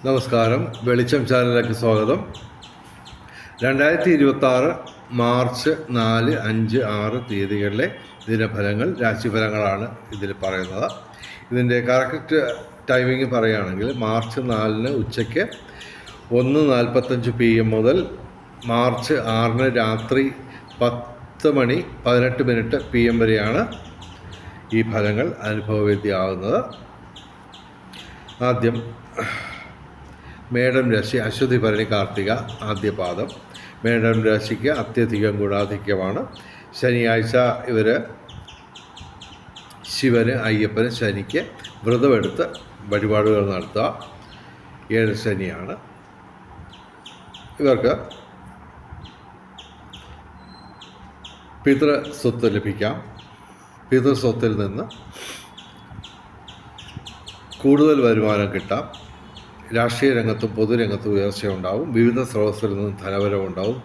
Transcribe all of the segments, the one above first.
നമസ്കാരം. വെളിച്ചം ചാനലിലേക്ക് സ്വാഗതം. 2026 മാർച്ച് 4, 5, 6 തീയതികളിലെ ദിനഫലങ്ങൾ, രാശിഫലങ്ങളാണ് ഇതിൽ പറയുന്നത്. ഇതിൻ്റെ കറക്റ്റ് ടൈമിംഗ് പറയുകയാണെങ്കിൽ മാർച്ച് 4-ന് ഉച്ചയ്ക്ക് 1:45 PM മുതൽ മാർച്ച് 6-ന് രാത്രി 10:18 PM വരെയാണ് ഈ ഫലങ്ങൾ അനുഭവവേദ്യമാകുന്നത്. ആദ്യം മേടം രാശി, അശ്വതി ഭരണി കാർത്തിക ആദ്യപാദം. മേടം രാശിക്ക് അത്യധികം ഗുണാധിക്യമാണ്. ശനിയാഴ്ച ഇവർ ശിവന്, അയ്യപ്പന്, ശനിക്ക് വ്രതമെടുത്ത് വഴിപാടുകൾ നടത്തുക. 7 ശനിയാണ്. ഇവർക്ക് പിതൃസ്വത്ത് ലഭിക്കാം. പിതൃസ്വത്തിൽ നിന്ന് കൂടുതൽ വരുമാനം കിട്ടാം. രാഷ്ട്രീയ രംഗത്തും പൊതുരംഗത്തും ഉയർച്ചയുണ്ടാവും. വിവിധ സ്രോതസ്സിൽ നിന്നും ധനവരവുണ്ടാവും.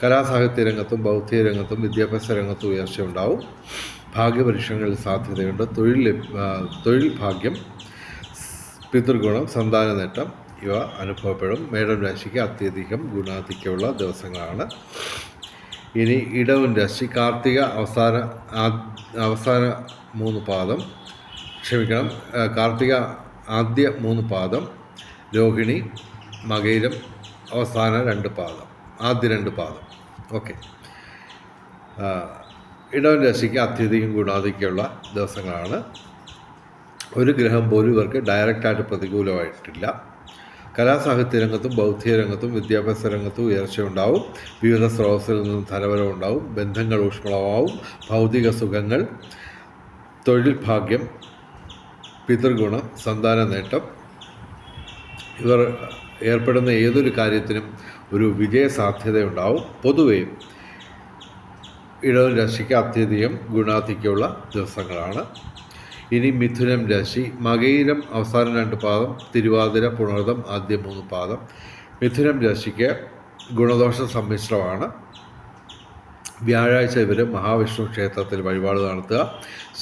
കലാസാഹിത്യ രംഗത്തും ബൗദ്ധിക രംഗത്തും വിദ്യാഭ്യാസ രംഗത്തും ഉയർച്ചയുണ്ടാവും. ഭാഗ്യപരീക്ഷണങ്ങളിൽ സാധ്യതയുണ്ട്. തൊഴിൽ ഭാഗ്യം, പിതൃഗുണം, സന്താന നേട്ടം ഇവ അനുഭവപ്പെടും. മേടം രാശിക്ക് അത്യധികം ഗുണാധിക്യമുള്ള ദിവസങ്ങളാണ്. ഇനി ഇടവൻ രാശി, കാർത്തിക അവസാന 3 പാദം, കാർത്തിക ആദ്യ 3 പാദം, രോഹിണി, മകയിരം അവസാന 2 പാദം, ആദ്യ 2 പാദം. ഓക്കെ. ഇടവൻ രാശിക്ക് അത്യധികം ഗുണാധിക്യമുള്ള ദിവസങ്ങളാണ്. ഒരു ഗ്രഹം പോലും ഇവർക്ക് ഡയറക്റ്റായിട്ട് പ്രതികൂലമായിട്ടില്ല. കലാസാഹിത്യ രംഗത്തും ബൗദ്ധിക രംഗത്തും വിദ്യാഭ്യാസ രംഗത്തും ഉയർച്ചയുണ്ടാവും. വിവിധ സ്രോതസ്സിൽ നിന്നും ധനവരവുണ്ടാവും. ബന്ധങ്ങൾ ഊഷ്മളമാവും. ഭൗതിക സുഖങ്ങൾ, തൊഴിൽ ഭാഗ്യം, പിതൃഗുണം, സന്താന നേട്ടം. ഇവർ ഏർപ്പെടുന്ന ഏതൊരു കാര്യത്തിനും ഒരു വിജയസാധ്യതയുണ്ടാവും. പൊതുവെ ഇടവൻ രാശിക്ക് അത്യധികം ഗുണാധിക്യമുള്ള ദിവസങ്ങളാണ്. ഇനി മിഥുനം രാശി, മകയിരം അവസാന 2 പാദം, തിരുവാതിര, പുണർദം ആദ്യ 3 പാദം. മിഥുനം രാശിക്ക് ഗുണദോഷ സമ്മിശ്രമാണ്. വ്യാഴാഴ്ച ഇവർ മഹാവിഷ്ണു ക്ഷേത്രത്തിൽ വഴിപാട് നടത്തുക.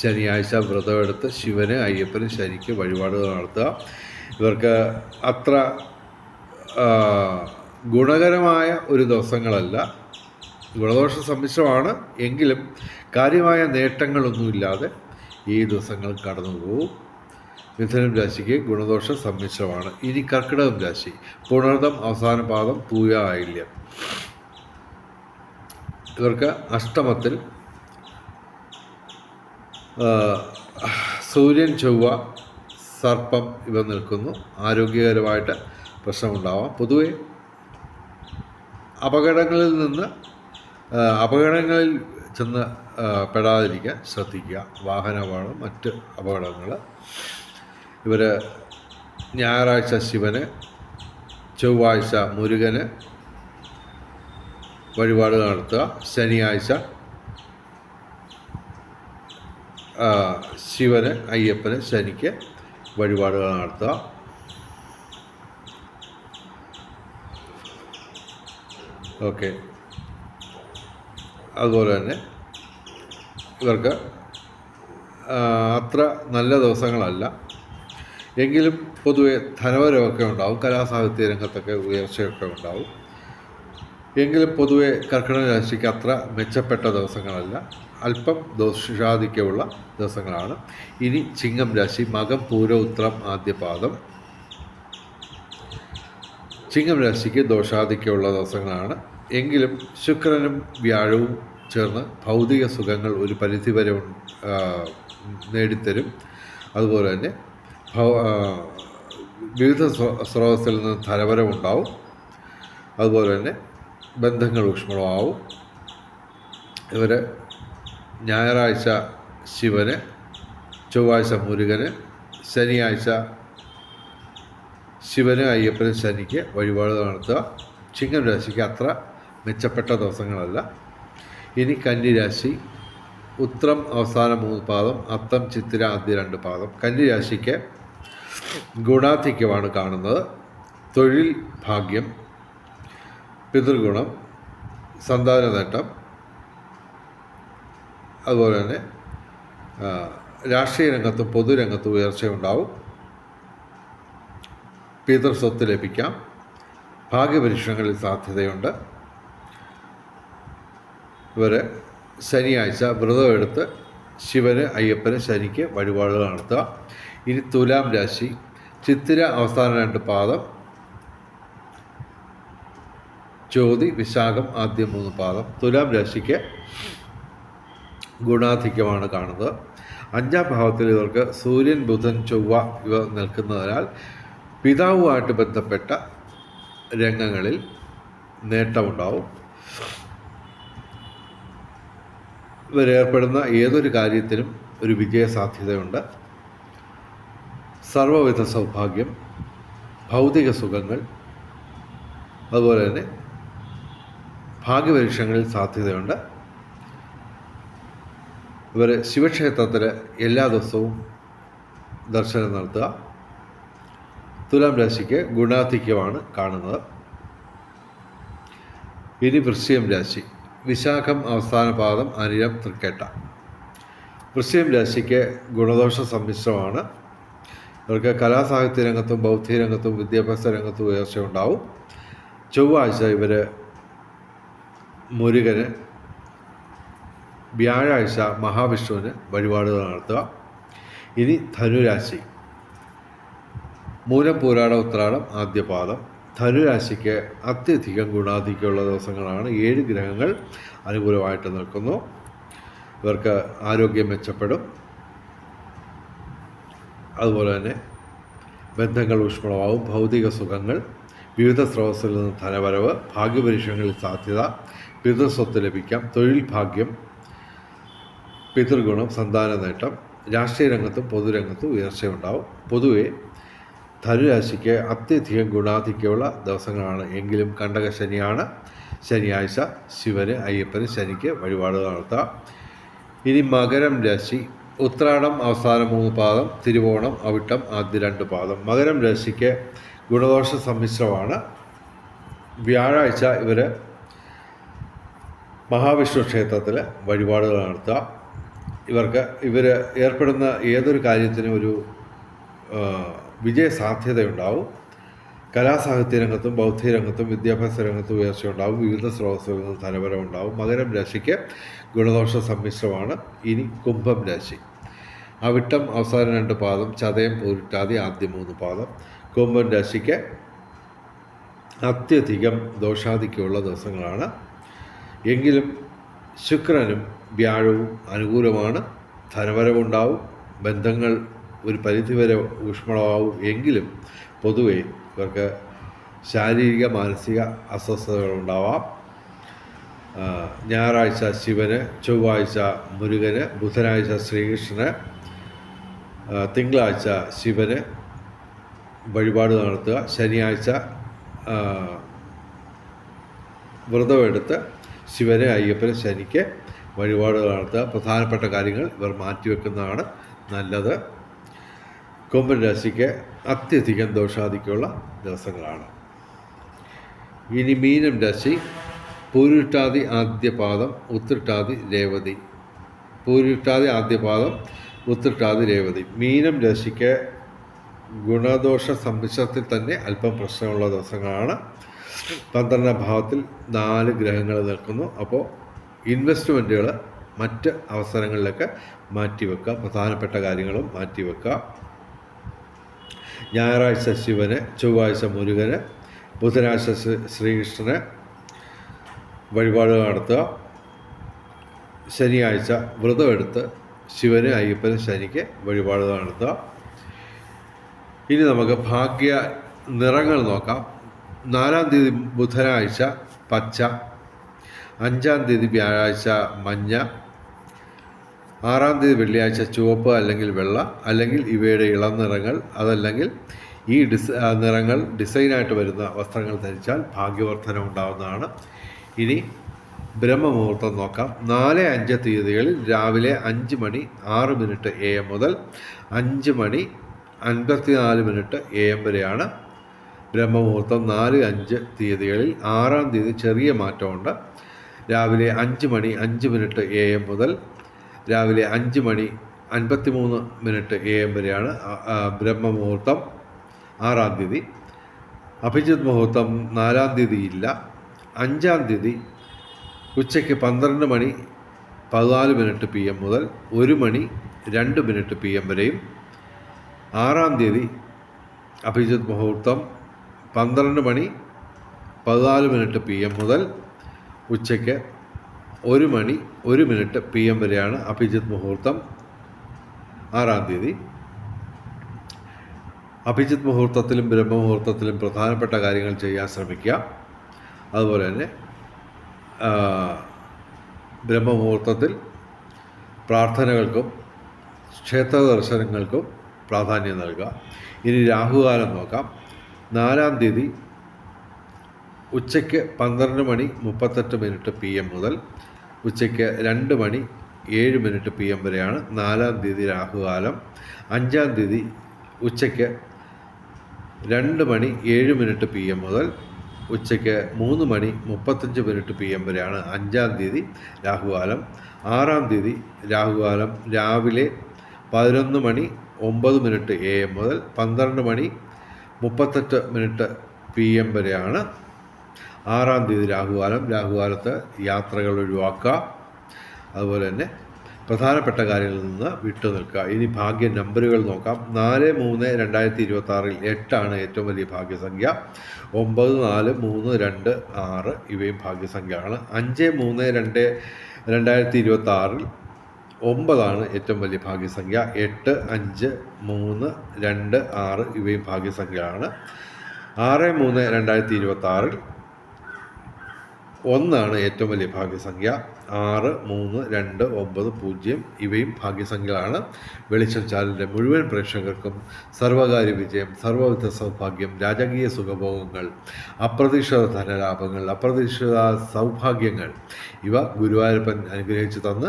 ശനിയാഴ്ച വ്രതമെടുത്ത് ശിവന്, അയ്യപ്പന്, ശനിക്ക് വഴിപാടുകൾ നടത്തുക. ഇവർക്ക് അത്ര ഗുണകരമായ ഒരു ദിവസങ്ങളല്ല. ഗുണദോഷ സമ്മിശ്രമാണ്. എങ്കിലും കാര്യമായ നേട്ടങ്ങളൊന്നുമില്ലാതെ ഈ ദിവസങ്ങൾ കടന്നു പോകും. മിഥുനം രാശിക്ക് ഗുണദോഷ സമ്മിശ്രമാണ്. ഇനി കർക്കിടകം രാശി, പുണർദം അവസാന പാദം, പൂയ, ആയില്യം. ഇവർക്ക് അഷ്ടമത്തിൽ സൂര്യൻ, ചൊവ്വ, സർപ്പം ഇവ നിൽക്കുന്നു. ആരോഗ്യകരമായിട്ട് പ്രശ്നമുണ്ടാവാം. പൊതുവെ അപകടങ്ങളിൽ ചെന്ന് പെടാതിരിക്കാൻ ശ്രദ്ധിക്കുക. വാഹനമാണ് മറ്റ് അപകടങ്ങൾ. ഇവർ ഞായറാഴ്ച ശിവന്, ചൊവ്വാഴ്ച മുരുകന് വഴിപാട് നടത്തുക. ശനിയാഴ്ച ശിവന്, അയ്യപ്പന്, ശനിക്ക് വഴിപാടുകൾ നടത്തുക. ഓക്കെ. അതുപോലെ തന്നെ ഇവർക്ക് അത്ര നല്ല ദിവസങ്ങളല്ല. എങ്കിലും പൊതുവെ ധനവരമൊക്കെ ഉണ്ടാവും. കലാസാഹിത്യ രംഗത്തൊക്കെ ഉയർച്ചയൊക്കെ ഉണ്ടാവും. എങ്കിലും പൊതുവെ കർക്കിടക രാശിക്ക് അത്ര മെച്ചപ്പെട്ട ദിവസങ്ങളല്ല. അല്പം ദോഷാധിക്യമുള്ള ദിവസങ്ങളാണ്. ഇനി ചിങ്ങം രാശി, മകം, പൂര, ഉത്രം ആദ്യ പാദം. ചിങ്ങം രാശിക്ക് ദോഷാധിക്യമുള്ള ദിവസങ്ങളാണ്. എങ്കിലും ശുക്രനും വ്യാഴവും ചേർന്ന് ഭൗതിക സുഖങ്ങൾ ഒരു പരിധിവരെ നേടിത്തരും. അതുപോലെ തന്നെ വിവിധ സ്രോതസ്സിൽ നിന്ന് ധനവരവുണ്ടാവും. അതുപോലെ തന്നെ ബന്ധങ്ങൾ ഊഷ്മളമാവും. ഇവർ ഞായറാഴ്ച ശിവന്, ചൊവ്വാഴ്ച മുരുകന്, ശനിയാഴ്ച ശിവന്, അയ്യപ്പന്, ശനിക്ക് വഴിപാട് നടത്തുക. ചിങ്ങം രാശിക്ക് അത്ര മെച്ചപ്പെട്ട ദിവസങ്ങളല്ല. ഇനി കന്നിരാശി, ഉത്രം അവസാന 3 പാദം, അത്തം, ചിത്തിര ആദ്യ 2 പാദം. കന്നിരാശിക്ക് ഗുണാധിക്യമാണ് കാണുന്നത്. തൊഴിൽ ഭാഗ്യം, പിതൃഗുണം, സന്താന നേട്ടം. അതുപോലെ തന്നെ രാഷ്ട്രീയ രംഗത്തും പൊതുരംഗത്തും ഉയർച്ചയുണ്ടാവും. പിതൃസ്വത്ത് ലഭിക്കാം. ഭാഗ്യപരീക്ഷണങ്ങളിൽ സാധ്യതയുണ്ട്. ഇവർ ശനിയാഴ്ച വ്രതമെടുത്ത് ശിവന്, അയ്യപ്പന്, ശനിക്ക് വഴിപാടുകൾ നടത്തുക. ഇനി തുലാം രാശി, ചിത്തിര അവസാന 2 പാദം, ചോതി, വിശാഖം ആദ്യം 3 പാദം. തുലാം രാശിക്ക് ഗുണാധിക്യമാണ് കാണുന്നത്. 5ാം ഭാവത്തിൽ ഇവർക്ക് സൂര്യൻ, ബുധൻ, ചൊവ്വ ഇവ നിൽക്കുന്നതിനാൽ പിതാവുമായിട്ട് ബന്ധപ്പെട്ട രംഗങ്ങളിൽ നേട്ടമുണ്ടാവും. ഇവരേർപ്പെടുന്ന ഏതൊരു കാര്യത്തിനും ഒരു വിജയസാധ്യതയുണ്ട്. സർവ്വവിധ സൗഭാഗ്യം, ഭൗതിക സുഖങ്ങൾ, അതുപോലെ തന്നെ ഭാഗ്യപരീക്ഷണങ്ങളിൽ സാധ്യതയുണ്ട്. ഇവർ ശിവക്ഷേത്രത്തിൽ എല്ലാ ദിവസവും ദർശനം നടത്തുക. തുലാം രാശിക്ക് ഗുണാധിക്യമാണ് കാണുന്നത്. ഇനി വൃശ്ചികം രാശി, വിശാഖം അവസാന പാദം, അനിഴം, തൃക്കേട്ട. വൃശ്ചികം രാശിക്ക് ഗുണദോഷ സമ്മിശ്രമാണ്. ഇവർക്ക് കലാസാഹിത്യ രംഗത്തും ബൗദ്ധിക രംഗത്തും വിദ്യാഭ്യാസ രംഗത്തും ഉയർച്ചയുണ്ടാവും. ചൊവ്വാഴ്ച ഇവർ മുരുകന്, വ്യാഴാഴ്ച മഹാവിഷ്ണുവിന് വഴിപാടുകൾ നടത്തുക. ഇനി ധനുരാശി, മൂലം, പൂരാട, ഉത്രാടം ആദ്യ പാദം. ധനുരാശിക്ക് അത്യധികം ഗുണാധിക്യമുള്ള ദിവസങ്ങളാണ്. 7 ഗ്രഹങ്ങൾ അനുകൂലമായിട്ട് നിൽക്കുന്നു. ഇവർക്ക് ആരോഗ്യം മെച്ചപ്പെടും. അതുപോലെ തന്നെ ബന്ധങ്ങൾ ഊഷ്മളമാവും. ഭൗതിക സുഖങ്ങൾ, വിവിധ സ്രോതസ്സിൽ നിന്ന് ധനവരവ്, ഭാഗ്യപരീക്ഷണങ്ങളിൽ സാധ്യത, പിതൃസ്വത്ത് ലഭിക്കാം, തൊഴിൽ ഭാഗ്യം, പിതൃഗുണം, സന്താന നേട്ടം. രാഷ്ട്രീയ രംഗത്തും പൊതുരംഗത്തും ഉയർച്ചയുണ്ടാവും. പൊതുവെ ധനുരാശിക്ക് അത്യധികം ഗുണാധിക്യമുള്ള ദിവസങ്ങളാണ്. എങ്കിലും കണ്ടക ശനിയാണ്. ശനിയാഴ്ച ശിവന്, അയ്യപ്പന്, ശനിക്ക് വഴിപാടുകൾ നടത്താം. ഇനി മകരം രാശി, ഉത്രാടം അവസാന 3 പാദം, തിരുവോണം, അവിട്ടം ആദ്യ 2 പാദം. മകരം രാശിക്ക് ഗുണദോഷ സമ്മിശ്രമാണ്. വ്യാഴാഴ്ച ഇവർ മഹാവിഷ്ണു ക്ഷേത്രത്തിൽ വഴിപാടുകൾ നടത്തുക. ഇവർ ഏർപ്പെടുന്ന ഏതൊരു കാര്യത്തിനും ഒരു വിജയസാധ്യതയുണ്ടാവും. കലാസാഹിത്യ രംഗത്തും ബൗദ്ധിക രംഗത്തും വിദ്യാഭ്യാസ രംഗത്തും ഉയർച്ചയുണ്ടാവും. വിവിധ സ്രോതസ്സുകളിൽ നിന്ന് ധനപരമുണ്ടാവും. മകരം രാശിക്ക് ഗുണദോഷ സമ്മിശ്രമാണ്. ഇനി കുംഭം രാശി, അവിട്ടം അവസാന 2 പാദം, ചതയം, പൂരിട്ടാതി ആദ്യ 3 പാദം. കുംഭം രാശിക്ക് അത്യധികം ദോഷാധിക്യമുള്ള ദിവസങ്ങളാണ്. എങ്കിലും ശുക്രനും വ്യാഴവും അനുകൂലമാണ്. ധനവരവുണ്ടാവും. ബന്ധങ്ങൾ ഒരു പരിധിവരെ ഊഷ്മളമാവും. എങ്കിലും പൊതുവെ ഇവർക്ക് ശാരീരിക മാനസിക അസ്വസ്ഥതകളുണ്ടാവാം. ഞായറാഴ്ച ശിവന്, ചൊവ്വാഴ്ച മുരുകന്, ബുധനാഴ്ച ശ്രീകൃഷ്ണന്, തിങ്കളാഴ്ച ശിവന് വഴിപാട് നടത്തുക. ശനിയാഴ്ച വ്രതമെടുത്ത് ശിവന്, അയ്യപ്പന്, ശനിക്ക് വഴിപാടുകൾ നടത്തുക. പ്രധാനപ്പെട്ട കാര്യങ്ങൾ ഇവർ മാറ്റിവെക്കുന്നതാണ് നല്ലത്. കുംഭൻ രാശിക്ക് അത്യധികം ദോഷാധിക്യമുള്ള ദിവസങ്ങളാണ്. ഇനി മീനം രാശി, പൂരുരുട്ടാതി ആദ്യ പാദം, ഉത്രട്ടാതി, രേവതി. പൂരുരുട്ടാതി ആദ്യ പാദം, ഉത്രട്ടാതി, രേവതി. മീനം രാശിക്ക് ഗുണദോഷ സമ്മിശ്രത്തിൽ തന്നെ അല്പം പ്രശ്നമുള്ള ദിവസങ്ങളാണ്. 12ാം ഭാവത്തിൽ 4 ഗ്രഹങ്ങൾ നിൽക്കുന്നു. അപ്പോൾ ഇൻവെസ്റ്റ്മെൻറ്റുകൾ മറ്റ് അവസരങ്ങളിലൊക്കെ മാറ്റിവെക്കുക. പ്രധാനപ്പെട്ട കാര്യങ്ങളും മാറ്റിവെക്കുക. ഞായറാഴ്ച ശിവന്, ചൊവ്വാഴ്ച മുരുകന്, ബുധനാഴ്ച ശ്രീകൃഷ്ണന് വഴിപാടുകൾ നടത്തുക. ശനിയാഴ്ച വ്രതമെടുത്ത് ശിവന്, അയ്യപ്പന്, ശനിക്ക് വഴിപാടുകൾ നടത്തുക. ഇനി നമുക്ക് ഭാഗ്യ നിറങ്ങൾ നോക്കാം. 4-ാം തീയതി ബുധനാഴ്ച പച്ച, 5-ാം തീയതി വ്യാഴാഴ്ച മഞ്ഞ, 6-ാം തീയതി വെള്ളിയാഴ്ച ചുവപ്പ് അല്ലെങ്കിൽ വെള്ള, അല്ലെങ്കിൽ ഇവയുടെ ഇളം നിറങ്ങൾ, അതല്ലെങ്കിൽ ഈ നിറങ്ങൾ ഡിസൈനായിട്ട് വരുന്ന വസ്ത്രങ്ങൾ ധരിച്ചാൽ ഭാഗ്യവർദ്ധന ഉണ്ടാകുന്നതാണ്. ഇനി ബ്രഹ്മമുഹൂർത്തം നോക്കാം. 4-5 തീയതികളിൽ രാവിലെ 5:06 AM മുതൽ 5:54 AM വരെയാണ് ബ്രഹ്മമുഹൂർത്തം. 4-5 തീയതികളിൽ 6-ാം തീയതി ചെറിയ മാറ്റമുണ്ട്. രാവിലെ 5:05 AM മുതൽ രാവിലെ 5:53 AM വരെയാണ് ബ്രഹ്മമുഹൂർത്തം 6-ാം തീയതി. അഭിജിത്ത് മുഹൂർത്തം 4-ാം തീയതി ഇല്ല. 5-ാം തീയതി ഉച്ചയ്ക്ക് 12 മണി 14 മിനിറ്റ് PM മുതൽ 1 മണി 2 മിനിറ്റ് PM വരെയും. 6-ാം തീയതി അഭിജിത്ത് മുഹൂർത്തം 12 മണി 14 മിനിറ്റ് PM മുതൽ ഉച്ചയ്ക്ക് 1 മണി 1 മിനിറ്റ് PM വരെയാണ് അഭിജിത്ത് മുഹൂർത്തം 6-ാം തീയതി. അഭിജിത്ത് മുഹൂർത്തത്തിലും ബ്രഹ്മമുഹൂർത്തത്തിലും പ്രധാനപ്പെട്ട കാര്യങ്ങൾ ചെയ്യാൻ ശ്രമിക്കുക. അതുപോലെ തന്നെ ബ്രഹ്മമുഹൂർത്തത്തിൽ പ്രാർത്ഥനകൾക്കും ക്ഷേത്ര ദർശനങ്ങൾക്കും പ്രാധാന്യം നൽകുക. ഇനി രാഹുകാലം നോക്കാം. 4-ാം തീയതി ഉച്ചയ്ക്ക് 12 മണി 38 മിനിറ്റ് PM മുതൽ ഉച്ചയ്ക്ക് 2 മണി 7 മിനിറ്റ് PM വരെയാണ് 4-ാം തീയതി രാഹുകാലം. 5-ാം തീയതി ഉച്ചയ്ക്ക് 2 മണി 7 മിനിറ്റ് PM മുതൽ ഉച്ചയ്ക്ക് 3 മണി 35 മിനിറ്റ് PM വരെയാണ് 5-ാം തീയതി രാഹുകാലം. 6-ാം തീയതി രാഹുകാലം രാവിലെ 11 മണി 9 മിനിറ്റ് AM മുതൽ 12 മണി 38 മിനിറ്റ് PM വരെയാണ് 6-ാം തീയതി രാഹുകാലം. രാഹുകാലത്ത് യാത്രകൾ ഒഴിവാക്കുക. അതുപോലെ തന്നെ പ്രധാനപ്പെട്ട കാര്യങ്ങളിൽ നിന്ന് വിട്ടു നിൽക്കുക. ഇനി ഭാഗ്യ നമ്പറുകൾ നോക്കാം. 4-3-2026 8 ഏറ്റവും വലിയ ഭാഗ്യസംഖ്യ. 9, 4, 3, 2, 6 ഇവയും ഭാഗ്യസംഖ്യയാണ്. 5-3-2026 9 ഏറ്റവും വലിയ ഭാഗ്യസംഖ്യ. 8, 5, 3, 2, 6 ഇവയും ഭാഗ്യസംഖ്യയാണ്. 6-3-2026 1 ഏറ്റവും വലിയ ഭാഗ്യസംഖ്യ. 6, 3, 2, 9, 0 ഇവയും ഭാഗ്യസംഖ്യകളാണ്. വെളിച്ചം ചാനലിൻ്റെ മുഴുവൻ പ്രേക്ഷകർക്കും സർവകാര്യ വിജയം, സർവവിധ സൗഭാഗ്യം, രാജകീയ സുഖഭോഗങ്ങൾ, അപ്രതീക്ഷിത ധനലാഭങ്ങൾ, അപ്രതീക്ഷിത സൗഭാഗ്യങ്ങൾ ഇവ ഗുരുവായൂരപ്പൻ അനുഗ്രഹിച്ചു തന്ന്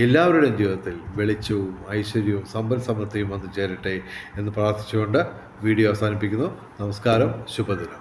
എല്ലാവരുടെയും ജീവിതത്തിൽ വെളിച്ചവും ഐശ്വര്യവും സമ്പൽ സമൃദ്ധിയും വന്നു ചേരട്ടെ എന്ന് പ്രാർത്ഥിച്ചുകൊണ്ട് വീഡിയോ അവസാനിപ്പിക്കുന്നു. നമസ്കാരം. ശുഭദിനം.